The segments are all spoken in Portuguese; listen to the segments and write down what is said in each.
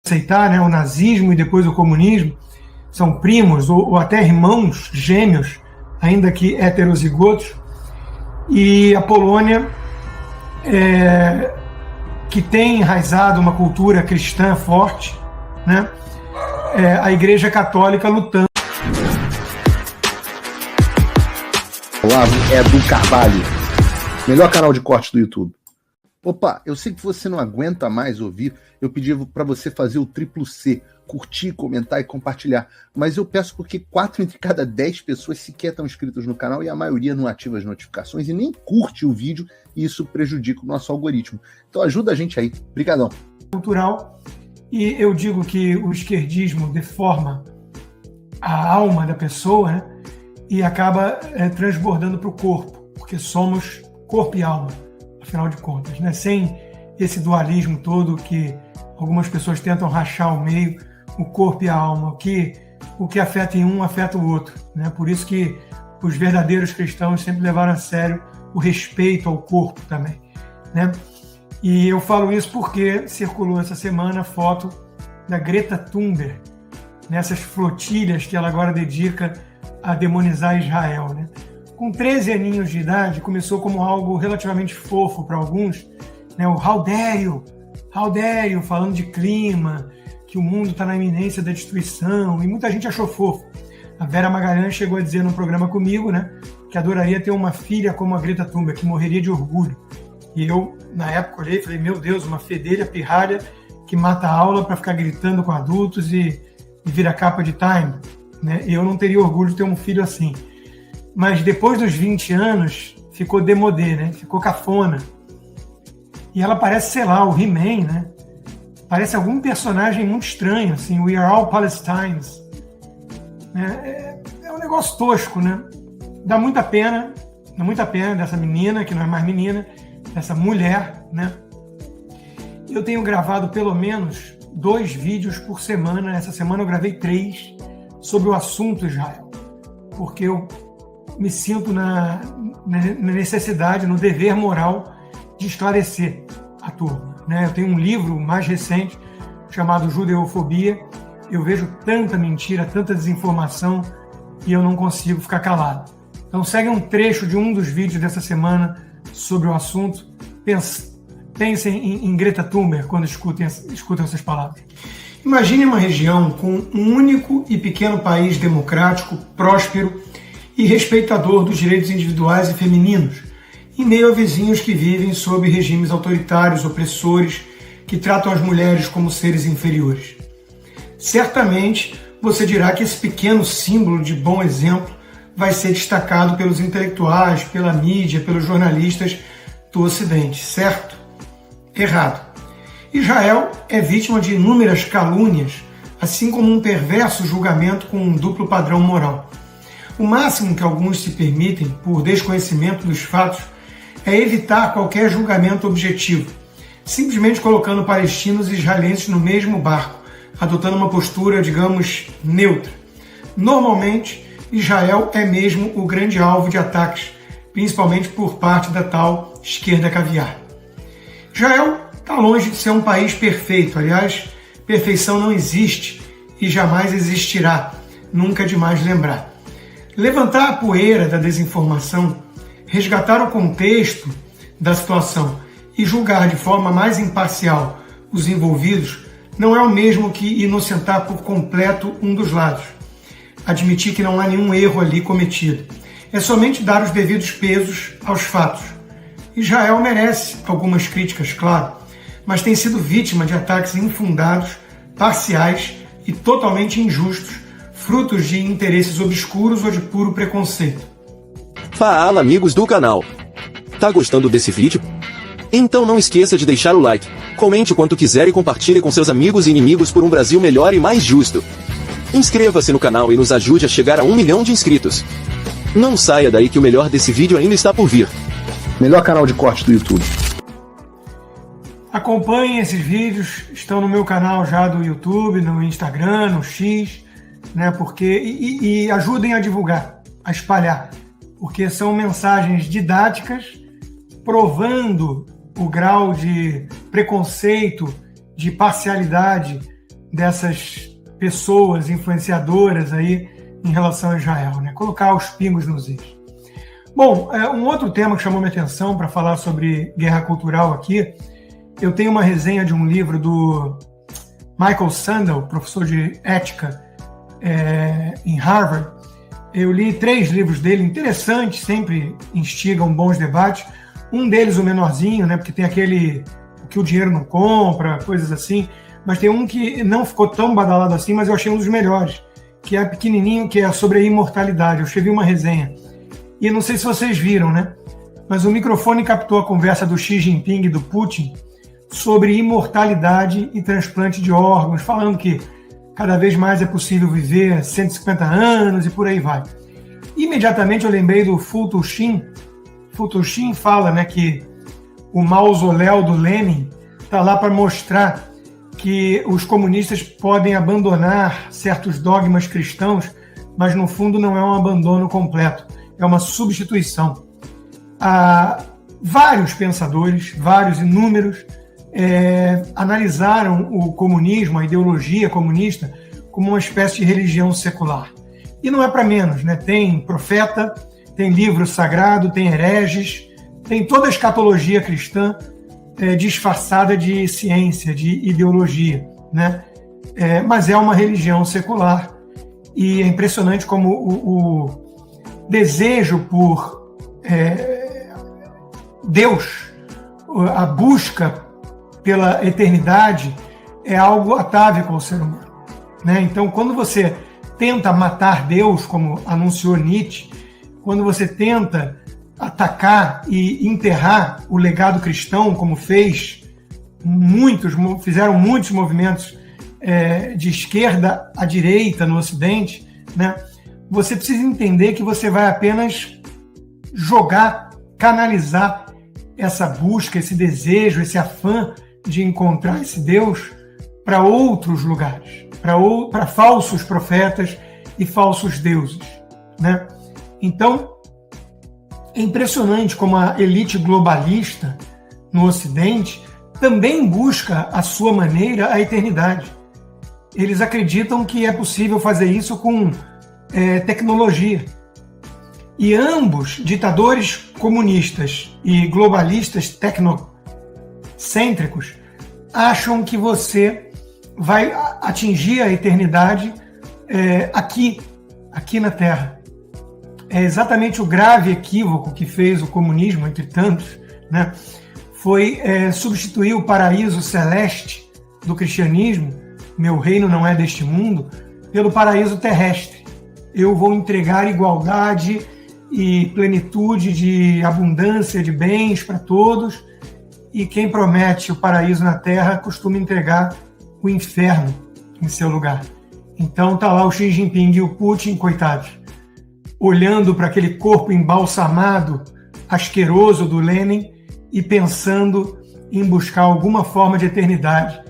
aceitar, né, o nazismo e depois o comunismo, são primos ou até irmãos gêmeos, ainda que heterozigotos, e a Polônia, que tem enraizado uma cultura cristã forte, né, a Igreja Católica lutando. Olavo é do Carvalho, melhor canal de corte do YouTube. Opa, eu sei que você não aguenta mais ouvir, eu pedi para você fazer o triplo C, curtir, comentar e compartilhar, mas eu peço porque 4 entre cada 10 pessoas sequer estão inscritas no canal e a maioria não ativa as notificações e nem curte o vídeo e isso prejudica o nosso algoritmo. Então ajuda a gente aí, brigadão. Cultural, e eu digo que o esquerdismo deforma a alma da pessoa, né, e acaba transbordando para o corpo, porque somos corpo e alma, afinal de contas, né? Sem esse dualismo todo que algumas pessoas tentam rachar ao meio, o corpo e a alma, o que afeta em um afeta o outro, né? Por isso que os verdadeiros cristãos sempre levaram a sério o respeito ao corpo também, né? E eu falo isso porque circulou essa semana a foto da Greta Thunberg, nessas flotilhas que ela agora dedica a demonizar Israel, né? Com 13 aninhos de idade, começou como algo relativamente fofo para alguns, né? O How dare you, falando de clima, que o mundo está na iminência da destruição, e muita gente achou fofo. A Vera Magalhães chegou a dizer num programa comigo, né, que adoraria ter uma filha como a Greta Thunberg, que morreria de orgulho. E eu, na época, olhei e falei, meu Deus, uma fedelha pirralha que mata a aula para ficar gritando com adultos e vira capa de Time, né? Eu não teria orgulho de ter um filho assim. Mas depois dos 20 anos, ficou demodê, né? Ficou cafona. E ela parece, sei lá, o He-Man, né? Parece algum personagem muito estranho, assim, We Are All Palestines. É um negócio tosco, né? Dá muita pena dessa menina, que não é mais menina, dessa mulher, né? Eu tenho gravado pelo menos 2 vídeos por semana. Essa semana eu gravei 3 sobre o assunto Israel, porque eu me sinto na necessidade, no dever moral de esclarecer a turma, né? Eu tenho um livro mais recente chamado Judeofobia. Eu vejo tanta mentira, tanta desinformação e eu não consigo ficar calado. Então segue um trecho de um dos vídeos dessa semana sobre o assunto. Pensem em Greta Thunberg quando escutam essas palavras. Imagine uma região com um único e pequeno país democrático, próspero e respeitador dos direitos individuais e femininos, em meio a vizinhos que vivem sob regimes autoritários, opressores, que tratam as mulheres como seres inferiores. Certamente você dirá que esse pequeno símbolo de bom exemplo vai ser destacado pelos intelectuais, pela mídia, pelos jornalistas do Ocidente, certo? Errado. Israel é vítima de inúmeras calúnias, assim como um perverso julgamento com um duplo padrão moral. O máximo que alguns se permitem, por desconhecimento dos fatos, é evitar qualquer julgamento objetivo, simplesmente colocando palestinos e israelenses no mesmo barco, adotando uma postura, digamos, neutra. Normalmente, Israel é mesmo o grande alvo de ataques, principalmente por parte da tal esquerda caviar. Israel está longe de ser um país perfeito. Aliás, perfeição não existe e jamais existirá, nunca é demais lembrar. Levantar a poeira da desinformação, resgatar o contexto da situação e julgar de forma mais imparcial os envolvidos não é o mesmo que inocentar por completo um dos lados. Admitir que não há nenhum erro ali cometido. É somente dar os devidos pesos aos fatos. Israel merece algumas críticas, claro, mas tem sido vítima de ataques infundados, parciais e totalmente injustos, frutos de interesses obscuros ou de puro preconceito. Fala, amigos do canal! Tá gostando desse vídeo? Então não esqueça de deixar o like, comente quanto quiser e compartilhe com seus amigos e inimigos por um Brasil melhor e mais justo. Inscreva-se no canal e nos ajude a chegar a 1 milhão de inscritos. Não saia daí que o melhor desse vídeo ainda está por vir. Melhor canal de corte do YouTube. Acompanhem esses vídeos, estão no meu canal já do YouTube, no Instagram, no X, né? E ajudem a divulgar, a espalhar, porque são mensagens didáticas provando o grau de preconceito, de parcialidade dessas pessoas influenciadoras aí em relação a Israel, né? Colocar os pingos nos is. Bom, um outro tema que chamou minha atenção para falar sobre guerra cultural aqui, eu tenho uma resenha de um livro do Michael Sandel, professor de ética em Harvard. Eu li 3 livros dele, interessantes, sempre instigam bons debates. Um deles, o menorzinho, né, porque tem aquele o que o dinheiro não compra, coisas assim, mas tem um que não ficou tão badalado assim, mas eu achei um dos melhores, que é pequenininho, que é sobre a imortalidade. Eu escrevi uma resenha. E não sei se vocês viram, né? Mas o microfone captou a conversa do Xi Jinping e do Putin sobre imortalidade e transplante de órgãos, falando que cada vez mais é possível viver 150 anos e por aí vai. Imediatamente eu lembrei do Fu Tuxin. Fu Tuxin fala, né, que o mausoléu do Lenin está lá para mostrar que os comunistas podem abandonar certos dogmas cristãos, mas no fundo não é um abandono completo, é uma substituição. Vários pensadores, inúmeros, analisaram o comunismo, a ideologia comunista, como uma espécie de religião secular. E não é para menos, né? Tem profeta, tem livro sagrado, tem hereges, tem toda a escatologia cristã disfarçada de ciência, de ideologia, né? Mas é uma religião secular. E é impressionante como o desejo por Deus, a busca pela eternidade é algo atávico ao ser humano, né? Então, quando você tenta matar Deus, como anunciou Nietzsche, quando você tenta atacar e enterrar o legado cristão, como fizeram muitos movimentos de esquerda à direita no Ocidente, né? Você precisa entender que você vai apenas canalizar essa busca, esse desejo, esse afã de encontrar esse Deus para outros lugares, para falsos profetas e falsos deuses, né? Então, é impressionante como a elite globalista no Ocidente também busca, à sua maneira, a eternidade. Eles acreditam que é possível fazer isso com tecnologia. E ambos, ditadores comunistas e globalistas tecnocêntricos, acham que você vai atingir a eternidade aqui na Terra. É exatamente o grave equívoco que fez o comunismo, entre tantos, né? Foi substituir o paraíso celeste do cristianismo, meu reino não é deste mundo, pelo paraíso terrestre. Eu vou entregar igualdade e plenitude de abundância de bens para todos, e quem promete o paraíso na Terra costuma entregar o inferno em seu lugar. Então tá lá o Xi Jinping e o Putin, coitados, olhando para aquele corpo embalsamado, asqueroso do Lenin e pensando em buscar alguma forma de eternidade,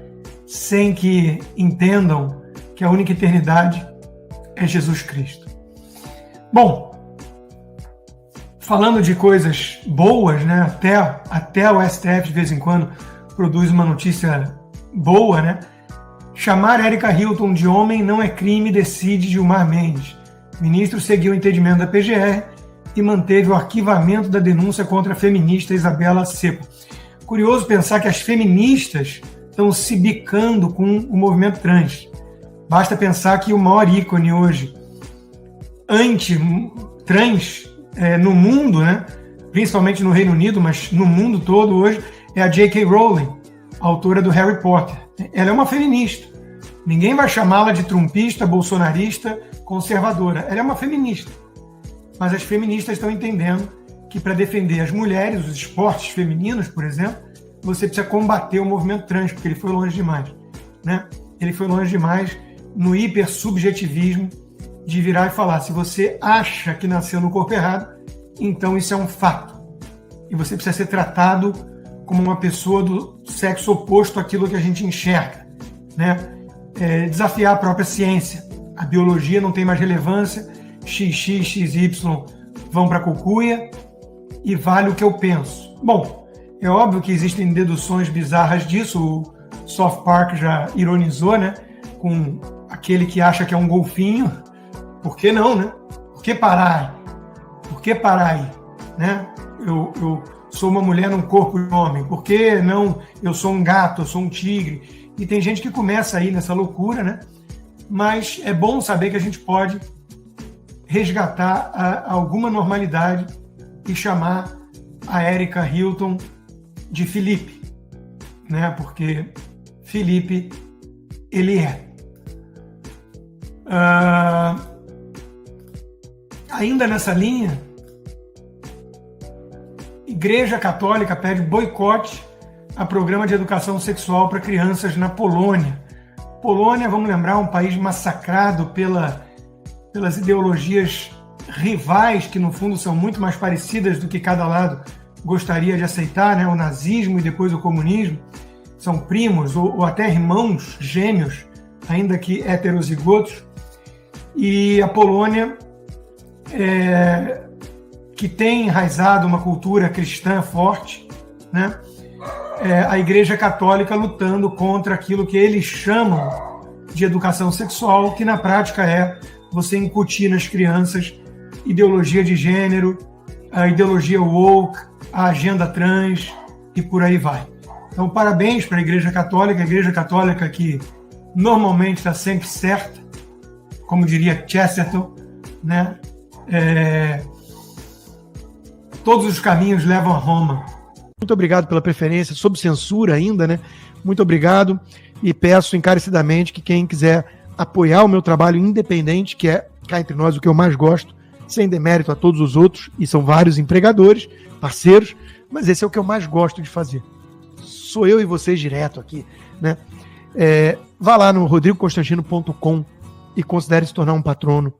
sem que entendam que a única eternidade é Jesus Cristo. Bom, falando de coisas boas, né? Até o STF de vez em quando produz uma notícia boa, né? Chamar Erika Hilton de homem não é crime, decide Gilmar Mendes. O ministro seguiu o entendimento da PGR e manteve o arquivamento da denúncia contra a feminista Isabela Seco. Curioso pensar que as feministas estão se bicando com o movimento trans. Basta pensar que o maior ícone hoje anti-trans no mundo, né, principalmente no Reino Unido, mas no mundo todo hoje, é a J.K. Rowling, autora do Harry Potter. Ela é uma feminista. Ninguém vai chamá-la de trumpista, bolsonarista, conservadora. Ela é uma feminista. Mas as feministas estão entendendo que para defender as mulheres, os esportes femininos, por exemplo, você precisa combater o movimento trans, porque ele foi longe demais, né? Ele foi longe demais no hipersubjetivismo de virar e falar: se você acha que nasceu no corpo errado, então isso é um fato. E você precisa ser tratado como uma pessoa do sexo oposto àquilo que a gente enxerga, né? Desafiar a própria ciência. A biologia não tem mais relevância, XX, XY vão para a cucuia e vale o que eu penso. Bom, é óbvio que existem deduções bizarras disso, o South Park já ironizou, né? com aquele que acha que é um golfinho, por que não, né? Por que parar? Por que parar aí? Né? Eu sou uma mulher num corpo de homem, por que não eu sou um gato, eu sou um tigre? E tem gente que começa aí nessa loucura, né? Mas é bom saber que a gente pode resgatar alguma normalidade e chamar a Erika Hilton de Felipe, né? Porque Felipe, ele é. Ainda nessa linha, Igreja Católica pede boicote a programa de educação sexual para crianças na Polônia. Polônia, vamos lembrar, um país massacrado pelas ideologias rivais, que no fundo são muito mais parecidas do que cada lado gostaria de aceitar, né? O nazismo e depois o comunismo. São primos ou até irmãos gêmeos, ainda que heterozigotos. E a Polônia, que tem enraizado uma cultura cristã forte, né? A Igreja Católica lutando contra aquilo que eles chamam de educação sexual, que na prática é você incutir nas crianças ideologia de gênero, a ideologia woke, a agenda trans e por aí vai. Então, parabéns para a Igreja Católica que normalmente está sempre certa, como diria Chesterton, né? Todos os caminhos levam a Roma. Muito obrigado pela preferência, sob censura ainda, né? Muito obrigado e peço encarecidamente que quem quiser apoiar o meu trabalho independente, que é, cá entre nós, o que eu mais gosto, sem demérito a todos os outros, e são vários empregadores, parceiros, mas esse é o que eu mais gosto de fazer. Sou eu e vocês direto aqui, né? Vá lá no rodrigoconstantino.com e considere se tornar um patrono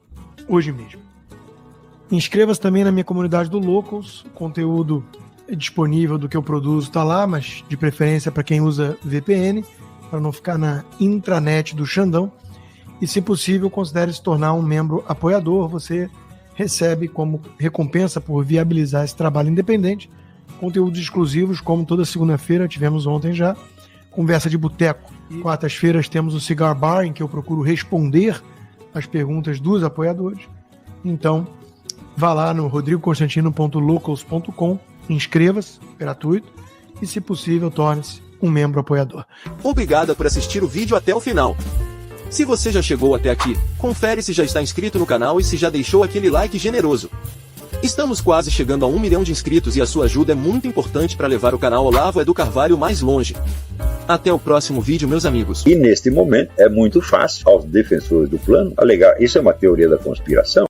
hoje mesmo. Inscreva-se também na minha comunidade do Locals, o conteúdo disponível do que eu produzo está lá, mas de preferência para quem usa VPN, para não ficar na intranet do Xandão. E, se possível, considere se tornar um membro apoiador. Você recebe como recompensa por viabilizar esse trabalho independente conteúdos exclusivos, como toda segunda-feira, tivemos ontem já, Conversa de Boteco. Quartas-feiras temos o Cigar Bar, em que eu procuro responder as perguntas dos apoiadores. Então, vá lá no rodrigoconstantino.locals.com, inscreva-se, gratuito, e, se possível, torne-se um membro apoiador. Obrigado por assistir o vídeo até o final. Se você já chegou até aqui, confere se já está inscrito no canal e se já deixou aquele like generoso. Estamos quase chegando a 1 milhão de inscritos e a sua ajuda é muito importante para levar o canal Olavo Edu Carvalho mais longe. Até o próximo vídeo, meus amigos. E neste momento é muito fácil aos defensores do plano alegar isso é uma teoria da conspiração.